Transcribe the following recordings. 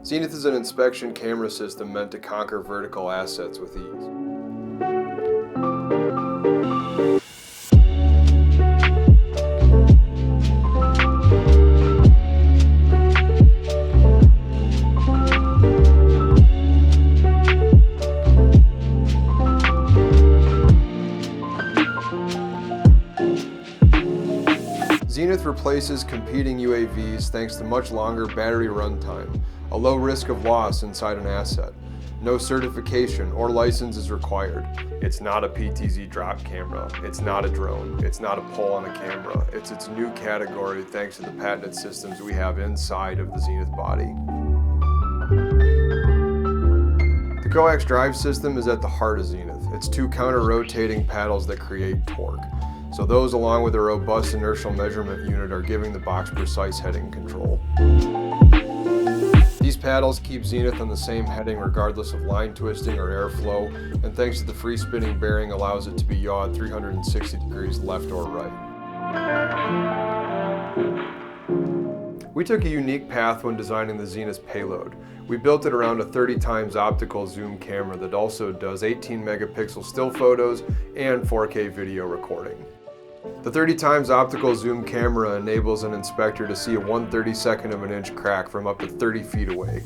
Zenith is an inspection camera system meant to conquer vertical assets with ease. Zenith replaces competing UAVs thanks to much longer battery runtime, a low risk of loss inside an asset. No certification or license is required. It's not a PTZ drop camera. It's not a drone. It's not a pole on a camera. It's its new category thanks to the patented systems we have inside of the Zenith body. The coax drive system is at the heart of Zenith. It's two counter-rotating paddles that create torque. So those, along with a robust inertial measurement unit, are giving the box precise heading control. These paddles keep Zenith on the same heading regardless of line twisting or airflow, and thanks to the free spinning bearing allows it to be yawed 360 degrees left or right. We took a unique path when designing the Zenith's payload. We built it around a 30x optical zoom camera that also does 18 megapixel still photos and 4K video recording. The 30x optical zoom camera enables an inspector to see a 1/32 of an inch crack from up to 30 feet away.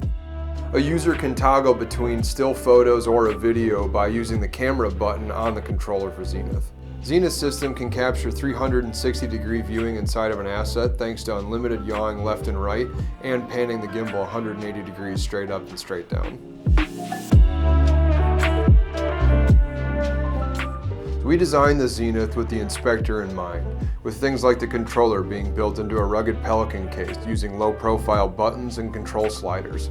A user can toggle between still photos or a video by using the camera button on the controller for Zenith. Zenith's system can capture 360-degree viewing inside of an asset thanks to unlimited yawing left and right and panning the gimbal 180 degrees straight up and straight down. We designed the Zenith with the inspector in mind, with things like the controller being built into a rugged Pelican case using low-profile buttons and control sliders.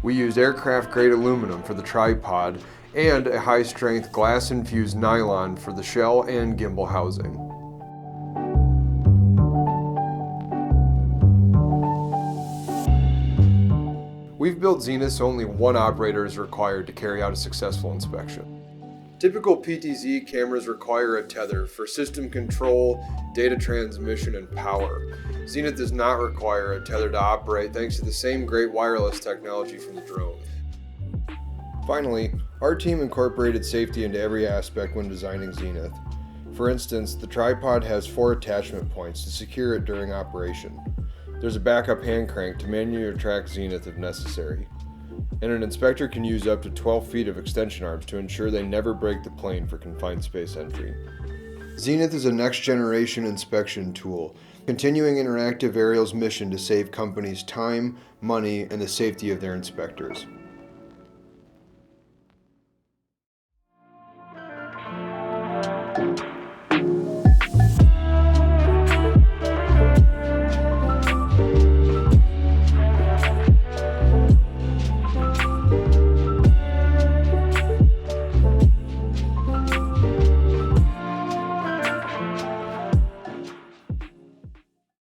We used aircraft-grade aluminum for the tripod and a high-strength glass-infused nylon for the shell and gimbal housing. We've built Zenith so only one operator is required to carry out a successful inspection. Typical PTZ cameras require a tether for system control, data transmission, and power. Zenith does not require a tether to operate thanks to the same great wireless technology from the drone. Finally, our team incorporated safety into every aspect when designing Zenith. For instance, the tripod has 4 attachment points to secure it during operation. There's a backup hand crank to manually retract Zenith if necessary. And an inspector can use up to 12 feet of extension arms to ensure they never break the plane for confined space entry. Zenith is a next-generation inspection tool, continuing Interactive Aerial's mission to save companies time, money, and the safety of their inspectors.